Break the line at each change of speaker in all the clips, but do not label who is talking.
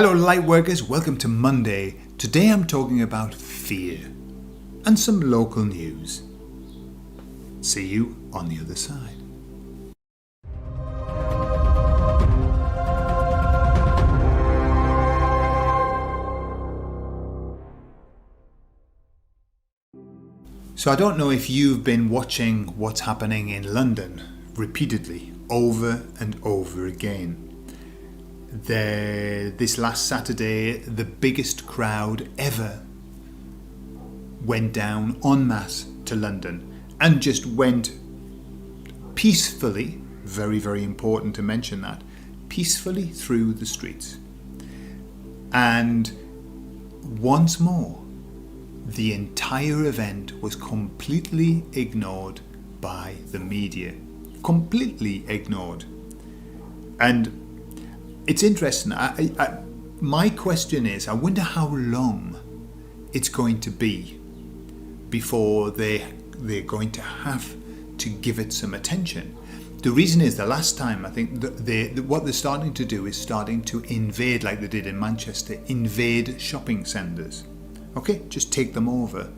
Hello Lightworkers, welcome to Monday. Today I'm talking about fear and some local news. See you on the other side. So I don't know if you've been watching what's happening in London repeatedly, over and over again. This last Saturday, the biggest crowd ever went down en masse to London and just went peacefully, very, very important to mention that, peacefully through the streets. And once more, the entire event was completely ignored by the media. Completely ignored. And it's interesting. My question is, I wonder how long it's going to be before they're going to have to give it some attention. The reason is the last time, I think, what they're starting to do is starting to invade, like they did in Manchester, invade shopping centres. Okay, just take them over.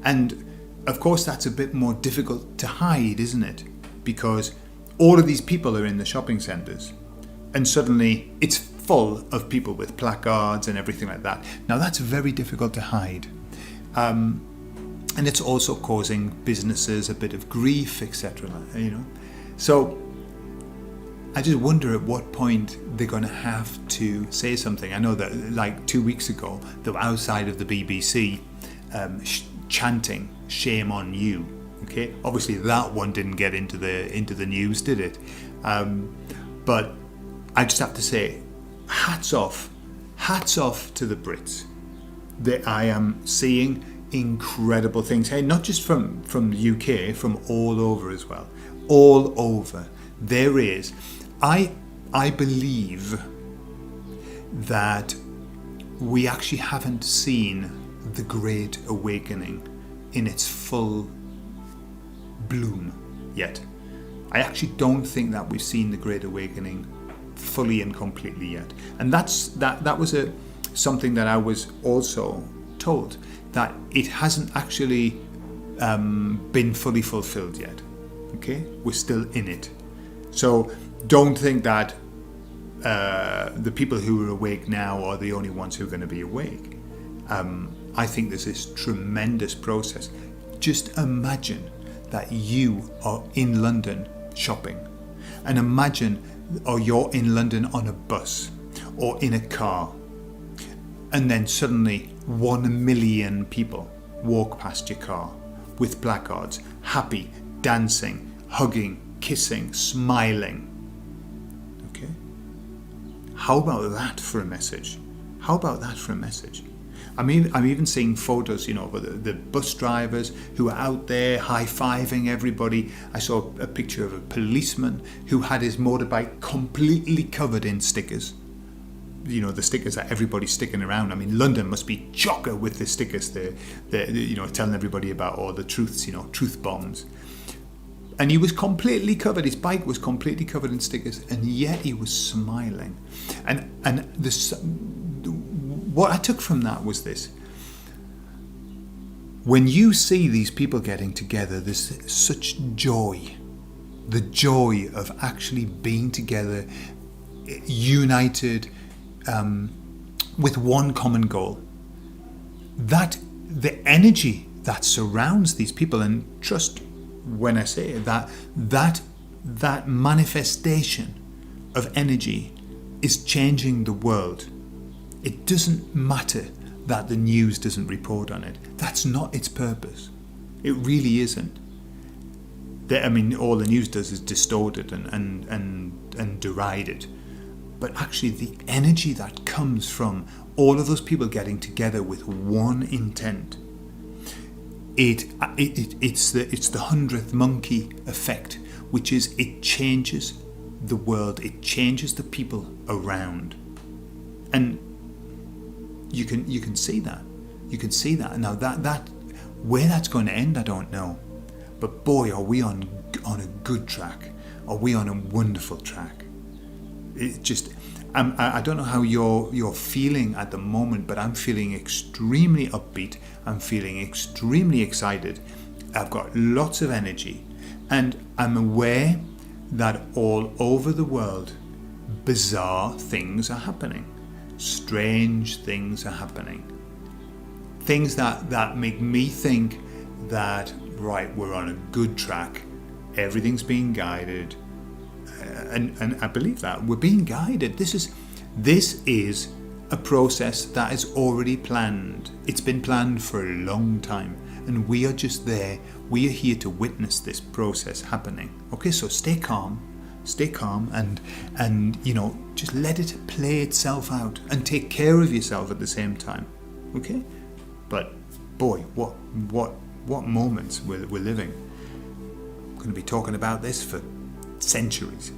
And of course that's a bit more difficult to hide, isn't it? Because all of these people are in the shopping centres and suddenly it's full of people with placards and everything like that. Now that's very difficult to hide. And it's also causing businesses a bit of grief, etc. So I just wonder at what point they're going to have to say something. I know that like 2 weeks ago, they were outside of the BBC chanting "Shame on you." Okay, obviously that one didn't get into the news, did it? But I just have to say, hats off to the Brits. I am seeing incredible things. Hey, not just from the UK, from all over as well. All over. There is. I believe that we actually haven't seen the Great Awakening in its full bloom yet. I actually don't think that we've seen the Great Awakening fully and completely yet. And that was something that I was also told, that it hasn't actually been fully fulfilled yet. Okay, we're still in it. So don't think that the people who are awake now are the only ones who are going to be awake. I think there's this tremendous process. Just imagine that you are in London shopping, and imagine, or you're in London on a bus or in a car, and then suddenly 1 million people walk past your car with placards, happy, dancing, hugging, kissing, smiling. Okay? How about that for a message? How about that for a message? I'm even seeing photos, of the bus drivers who are out there high-fiving everybody. I saw a picture of a policeman who had his motorbike completely covered in stickers. The stickers that everybody's sticking around. I mean, London must be chocker with the stickers. They're telling everybody about all the truths, truth bombs. And he was completely covered. His bike was completely covered in stickers, and yet he was smiling. And what I took from that was this: when you see these people getting together, there's such joy. The joy of actually being together, united, with one common goal. That the energy that surrounds these people, and trust when I say that manifestation of energy is changing the world. It doesn't matter that the news doesn't report on it. That's not its purpose. It really isn't. All the news does is distort it and deride it. But actually the energy that comes from all of those people getting together with one intent, it's the 100th monkey effect, which is it changes the world, it changes the people around. And you can see that. You can see that. Now that where that's going to end, I don't know. But boy, are we on a good track. Are we on a wonderful track? It just, I don't know how you're feeling at the moment, but I'm feeling extremely upbeat. I'm feeling extremely excited. I've got lots of energy, and I'm aware that all over the world, bizarre things are happening. Strange things are happening. Things that make me think that, right, we're on a good track. Everything's being guided. And I believe that we're being guided. This is a process that is already planned. It's been planned for a long time, and we are just there. We are here to witness this process happening. Okay, so stay calm, and just let it play itself out, and take care of yourself at the same time. Okay, but boy, what moments we're living. I'm going to be talking about this for centuries.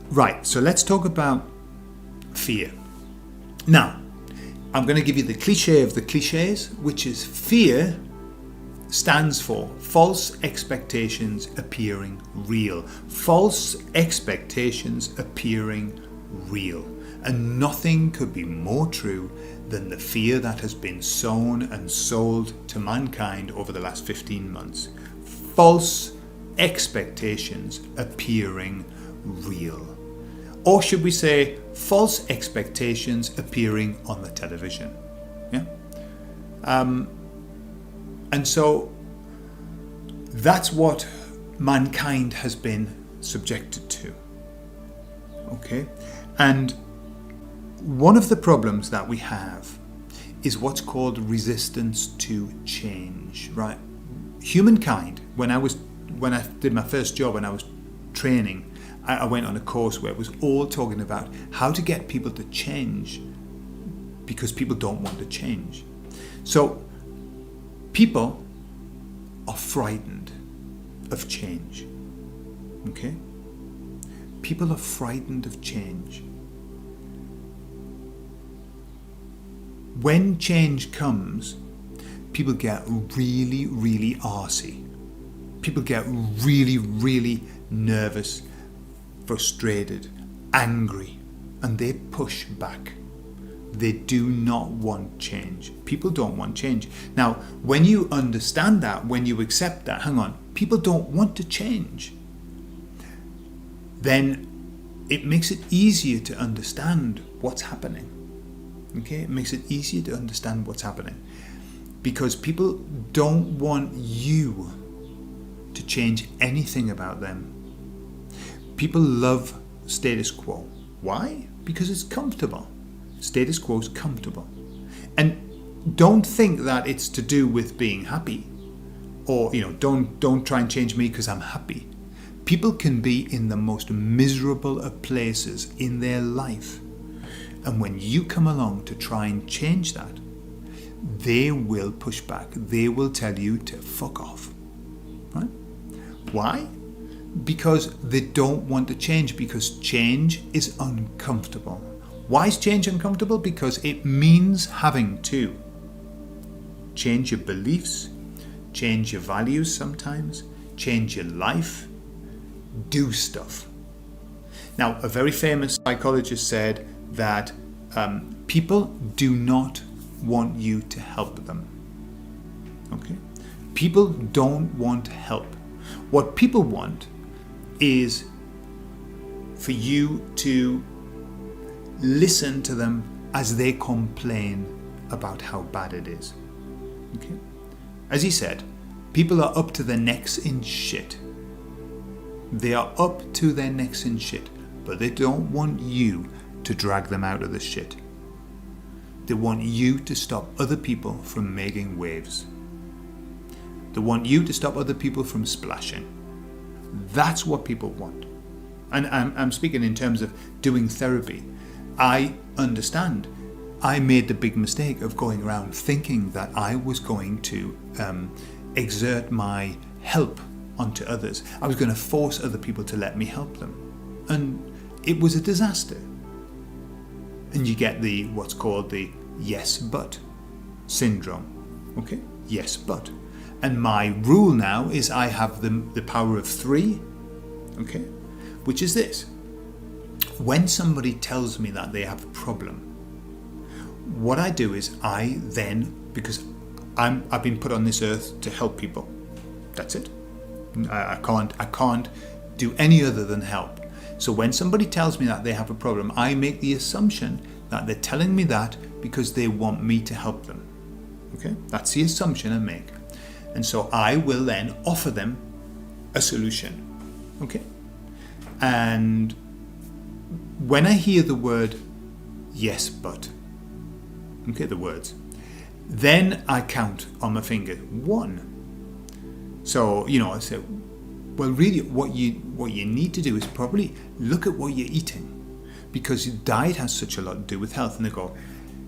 Right, so let's talk about fear. Now, I'm going to give you the cliche of the cliches, which is fear stands for false expectations appearing real. False expectations appearing real. And nothing could be more true than the fear that has been sown and sold to mankind over the last 15 months. False expectations appearing real. Or should we say, false expectations appearing on the television. Yeah? And so that's what mankind has been subjected to. Okay? And one of the problems that we have is what's called resistance to change, right? Humankind, when I did my first job, when I was training, I went on a course where it was all talking about how to get people to change, because people don't want to change. So people are frightened of change. Okay? People are frightened of change. When change comes, people get really, really arsy. People get really, really nervous, frustrated, angry, and they push back. They do not want change. People don't want change. Now, when you understand that, when you accept that, hang on, people don't want to change, then it makes it easier to understand what's happening. Okay? It makes it easier to understand what's happening. Because people don't want you to change anything about them. People love status quo. Why? Because it's comfortable. Status quo is comfortable. And don't think that it's to do with being happy. Or, don't try and change me because I'm happy. People can be in the most miserable of places in their life. And when you come along to try and change that, they will push back. They will tell you to fuck off. Right? Why? Because they don't want to change, because change is uncomfortable. Why is change uncomfortable? Because it means having to change your beliefs, change your values sometimes, change your life, do stuff. Now, a very famous psychologist said that people do not want you to help them. Okay? People don't want help. What people want is for you to listen to them as they complain about how bad it is. Okay? As he said, people are up to their necks in shit. They are up to their necks in shit, but they don't want you to drag them out of the shit. They want you to stop other people from making waves. They want you to stop other people from splashing. That's what people want. And I'm speaking in terms of doing therapy. I understand. I made the big mistake of going around thinking that I was going to exert my help onto others. I was going to force other people to let me help them. And it was a disaster. And you get what's called the yes but syndrome. Okay? Yes but. And my rule now is I have the power of 3. Okay? Which is this. when somebody tells me that they have a problem, what I do is I then, because I've been put on this earth to help people. That's it. I can't do any other than help. So when somebody tells me that they have a problem, I make the assumption that they're telling me that because they want me to help them. Okay? That's the assumption I make. And so I will then offer them a solution. Okay? And when I hear the word yes, but, okay, the words, then I count on my finger 1. So, I say, well, really, what you need to do is probably look at what you're eating, because diet has such a lot to do with health. And they go,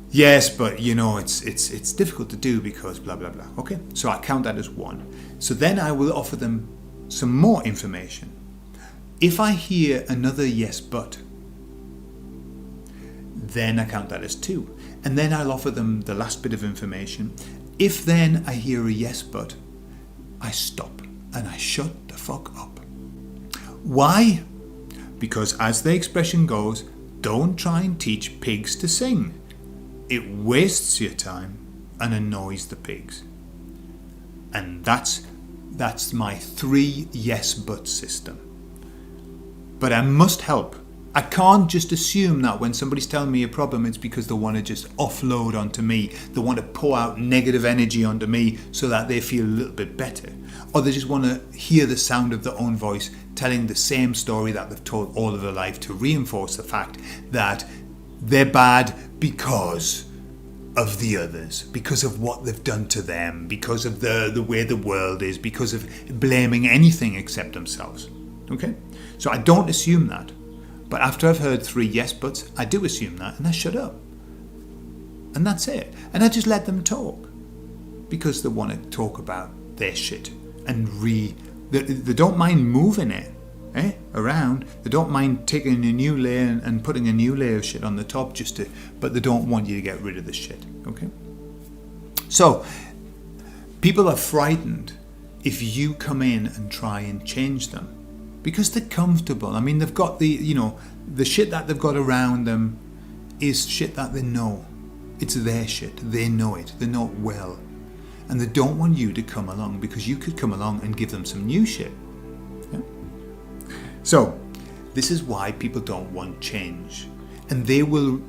yes, but it's difficult to do because blah blah blah. Okay, so I count that as 1. So then I will offer them some more information. If I hear another yes, but, then I count that as 2. And then I'll offer them the last bit of information. If then I hear a yes, but, I stop and I shut the fuck up. Why? Because as the expression goes, don't try and teach pigs to sing. It wastes your time and annoys the pigs. And that's my 3 yes but system. But I must help. I can't just assume that when somebody's telling me a problem, it's because they want to just offload onto me. They want to pour out negative energy onto me so that they feel a little bit better. Or they just want to hear the sound of their own voice telling the same story that they've told all of their life to reinforce the fact that they're bad because of the others, because of what they've done to them, because of the way the world is, because of blaming anything except themselves. Okay? So I don't assume that. But after I've heard 3 yes buts, I do assume that, and I shut up. And that's it. And I just let them talk. Because they want to talk about their shit. And they don't mind moving it around. They don't mind taking a new layer and putting a new layer of shit on the top but they don't want you to get rid of the shit. Okay? So, people are frightened if you come in and try and change them. Because they're comfortable. I mean, they've got the shit that they've got around them is shit that they know. It's their shit. They know it. They know it well. And they don't want you to come along because you could come along and give them some new shit. Yeah? So, this is why people don't want change. And they will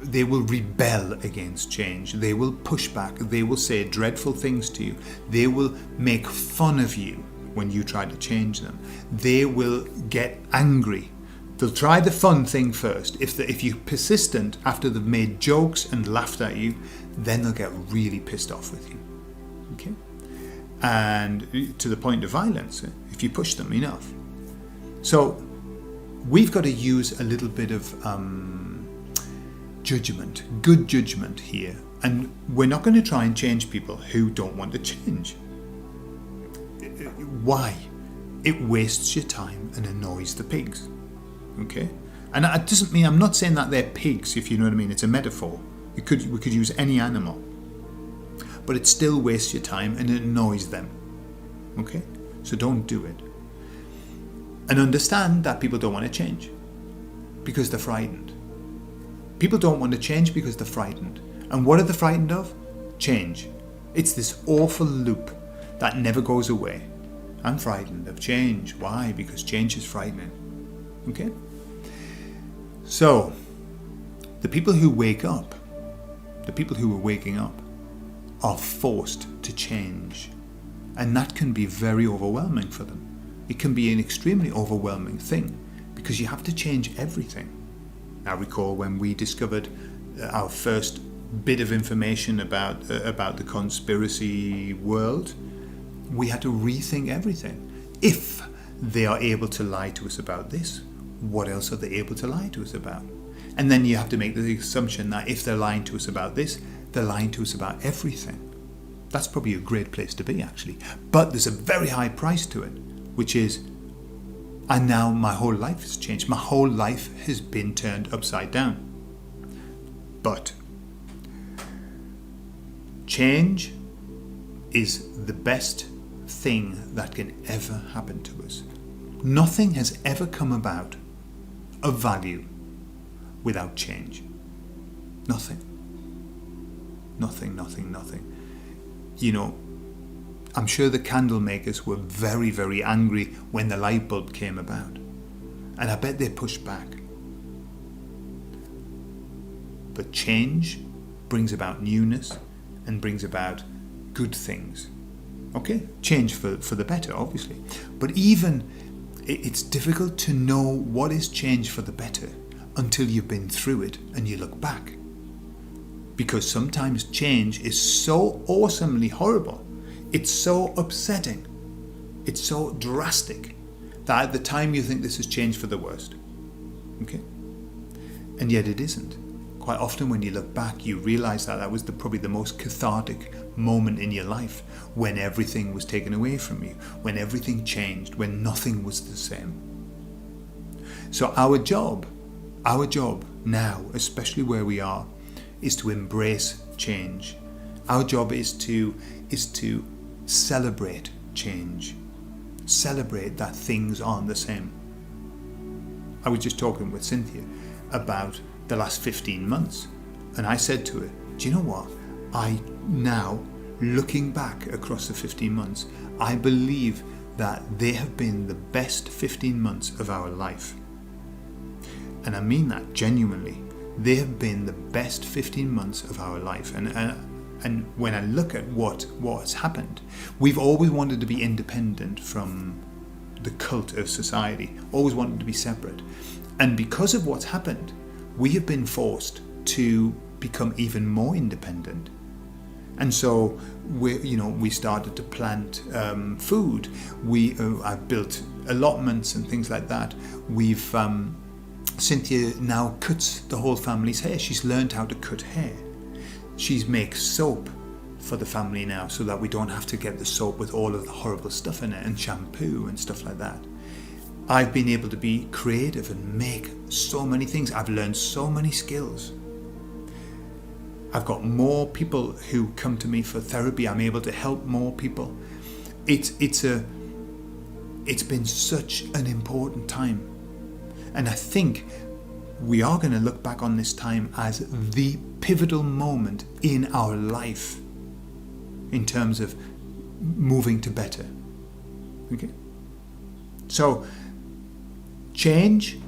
rebel against change. They will push back. They will say dreadful things to you. They will make fun of you when you try to change them. They will get angry. They'll try the fun thing first. If you're persistent after they've made jokes and laughed at you, then they'll get really pissed off with you. Okay? And to the point of violence, if you push them enough. So we've got to use a little bit of judgment, good judgment here. And we're not going to try and change people who don't want to change. Why? It wastes your time and annoys the pigs. Okay? And it doesn't mean, I'm not saying that they're pigs, if you know what I mean. It's a metaphor. We could use any animal. But it still wastes your time and it annoys them. Okay? So don't do it. And understand that people don't want to change because they're frightened. People don't want to change because they're frightened. And what are they frightened of? Change. It's this awful loop that never goes away. I'm frightened of change. Why? Because change is frightening. Okay? So, the people who wake up, the people who are waking up, are forced to change. And that can be very overwhelming for them. It can be an extremely overwhelming thing because you have to change everything. I recall when we discovered our first bit of information about the conspiracy world, we had to rethink everything. If they are able to lie to us about this, what else are they able to lie to us about? And then you have to make the assumption that if they're lying to us about this, they're lying to us about everything. That's probably a great place to be, actually. But there's a very high price to it, which is, and now my whole life has changed. My whole life has been turned upside down. But change is the best thing that can ever happen to us. Nothing has ever come about of value without change. Nothing. Nothing, nothing, nothing. You know, I'm sure the candle makers were very, very angry when the light bulb came about. And I bet they pushed back. But change brings about newness and brings about good things. Okay? Change for the better, obviously. But even it's difficult to know what is change for the better until you've been through it and you look back. Because sometimes change is so awesomely horrible, it's so upsetting, it's so drastic, that at the time you think this has changed for the worst. Okay? And yet it isn't. Quite often when you look back, you realise that was probably the most cathartic moment in your life, when everything was taken away from you, when everything changed, when nothing was the same. So our job now, especially where we are, is to embrace change. Our job is to celebrate change. Celebrate that things aren't the same. I was just talking with Cynthia about the last 15 months, and I said to her, do you know what? I now, looking back across the 15 months, I believe that they have been the best 15 months of our life. And I mean that genuinely. They have been the best 15 months of our life. And when I look at what has happened, we've always wanted to be independent from the cult of society, always wanted to be separate. And because of what's happened, we have been forced to become even more independent. And so we started to plant food. I've built allotments and things like that. Cynthia now cuts the whole family's hair. She's learned how to cut hair. She makes soap for the family now, so that we don't have to get the soap with all of the horrible stuff in it, and shampoo and stuff like that. I've been able to be creative and make so many things. I've learned so many skills. I've got more people who come to me for therapy. I'm able to help more people. It's been such an important time. And I think we are going to look back on this time as the pivotal moment in our life in terms of moving to better. Okay? So, change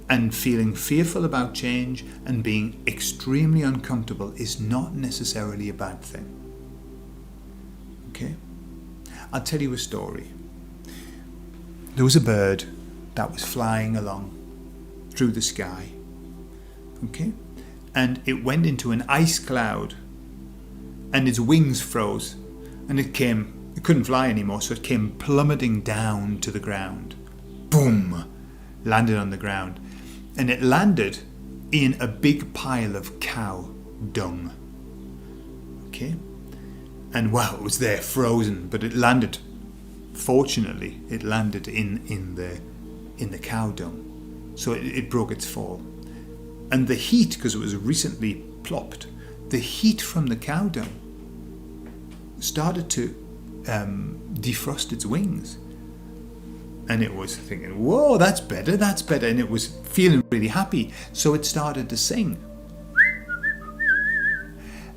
and feeling fearful about change and being extremely uncomfortable is not necessarily a bad thing. Okay? I'll tell you a story. There was a bird that was flying along through the sky. Okay? And it went into an ice cloud and its wings froze and it couldn't fly anymore, so it came plummeting down to the ground. Boom! Landed on the ground. And it landed in a big pile of cow dung. Okay? And wow, it was there frozen, but it landed, fortunately, it landed in the cow dung. So it broke its fall. And the heat, because it was recently plopped, the heat from the cow dung started to defrost its wings. And it was thinking, whoa, that's better. And it was feeling really happy. So it started to sing.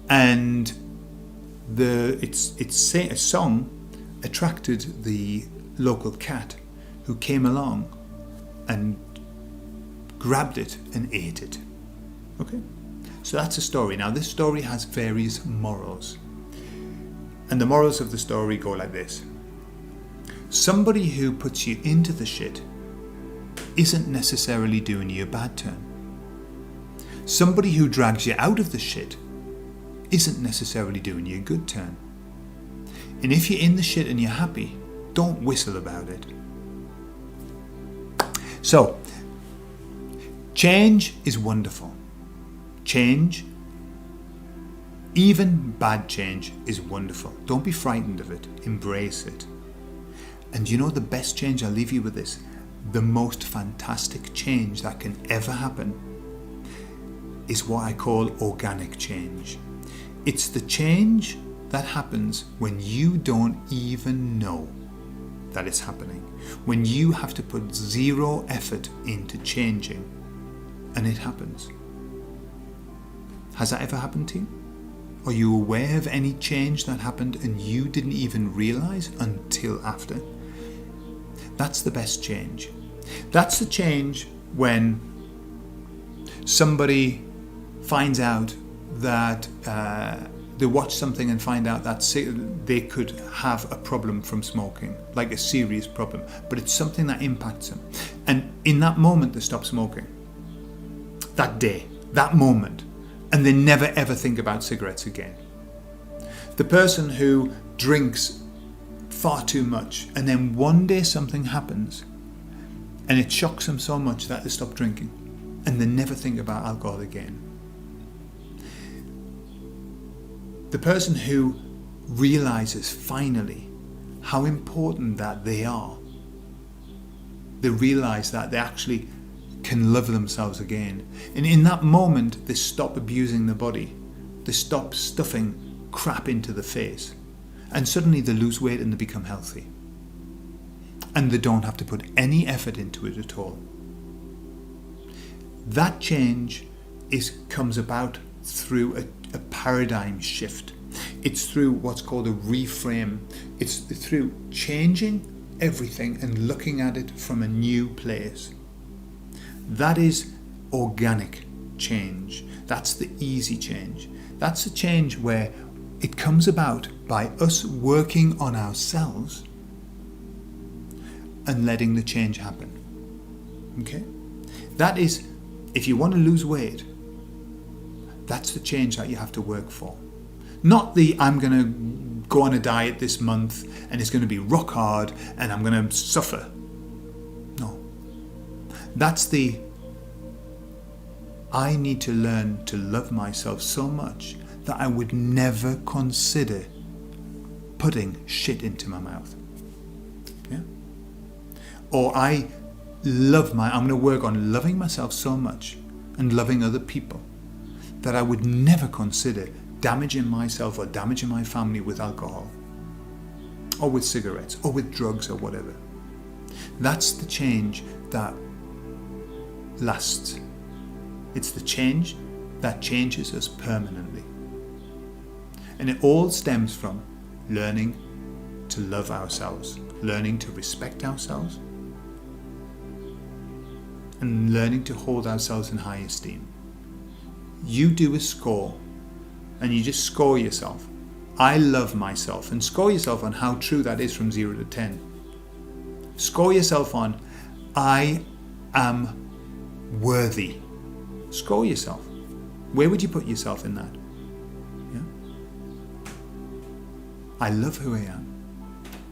And its song attracted the local cat, who came along and grabbed it and ate it. Okay? So that's a story. Now, this story has various morals. And the morals of the story go like this. Somebody who puts you into the shit isn't necessarily doing you a bad turn. Somebody who drags you out of the shit isn't necessarily doing you a good turn. And if you're in the shit and you're happy, don't whistle about it. So, change is wonderful. Change, even bad change, is wonderful. Don't be frightened of it. Embrace it. And you know the best change, I'll leave you with this, the most fantastic change that can ever happen is what I call organic change. It's the change that happens when you don't even know that it's happening. When you have to put zero effort into changing, and it happens. Has that ever happened to you? Are you aware of any change that happened and you didn't even realise until after? That's the best change. That's the change when somebody finds out that they watch something and find out that they could have a problem from smoking, like a serious problem, but it's something that impacts them. And in that moment, they stop smoking. That day, that moment. And they never ever think about cigarettes again. The person who drinks far too much and then one day something happens and it shocks them so much that they stop drinking and they never think about alcohol again. The person who realizes finally how important that they are, they realize that they actually can love themselves again. And in that moment, they stop abusing the body. They stop stuffing crap into the face. And suddenly they lose weight and they become healthy. And they don't have to put any effort into it at all. That change comes about through a paradigm shift. It's through what's called a reframe. It's through changing everything and looking at it from a new place. That is organic change. That's the easy change. That's a change where it comes about by us working on ourselves and letting the change happen. Okay? That is, if you want to lose weight, that's the change that you have to work for. Not the, I'm going to go on a diet this month and it's going to be rock hard and I'm going to suffer. No. That's the, I need to learn to love myself so much that I would never consider putting shit into my mouth. Yeah? Or I'm going to work on loving myself so much and loving other people that I would never consider damaging myself or damaging my family with alcohol or with cigarettes or with drugs or whatever. That's the change that lasts. It's the change that changes us permanently. And it all stems from learning to love ourselves, learning to respect ourselves, and learning to hold ourselves in high esteem. You do a score and you just score yourself. I love myself, and score yourself on how true that is from 0 to 10. Score yourself on I am worthy. Score yourself. Where would you put yourself in that? Yeah? I love who I am.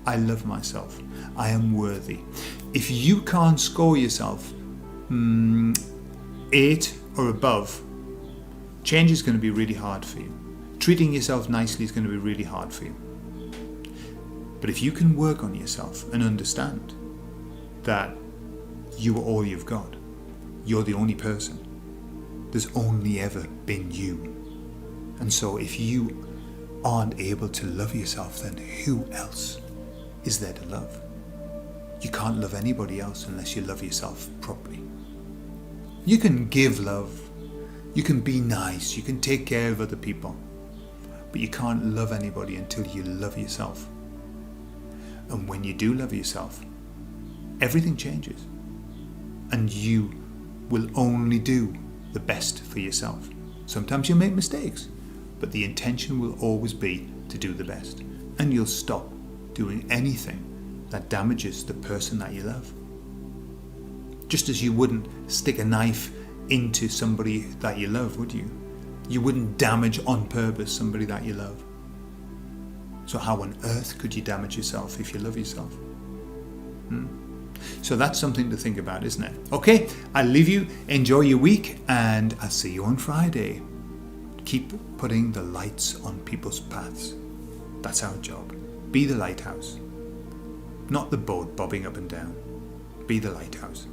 I love myself. I am worthy. If you can't score yourself 8 or above, change is going to be really hard for you. Treating yourself nicely is going to be really hard for you. But if you can work on yourself and understand that you are all you've got, you're the only person. There's only ever been you. And so if you aren't able to love yourself, then who else is there to love? You can't love anybody else unless you love yourself properly. You can give love. You can be nice. You can take care of other people. But you can't love anybody until you love yourself. And when you do love yourself, everything changes. And you will only do the best for yourself. Sometimes you'll make mistakes, but the intention will always be to do the best. And you'll stop doing anything that damages the person that you love. Just as you wouldn't stick a knife into somebody that you love, would you? You wouldn't damage on purpose somebody that you love. So how on earth could you damage yourself if you love yourself? So that's something to think about, isn't it? Okay, I'll leave you. Enjoy your week, and I'll see you on Friday. Keep putting the lights on people's paths. That's our job. Be the lighthouse. Not the boat bobbing up and down. Be the lighthouse.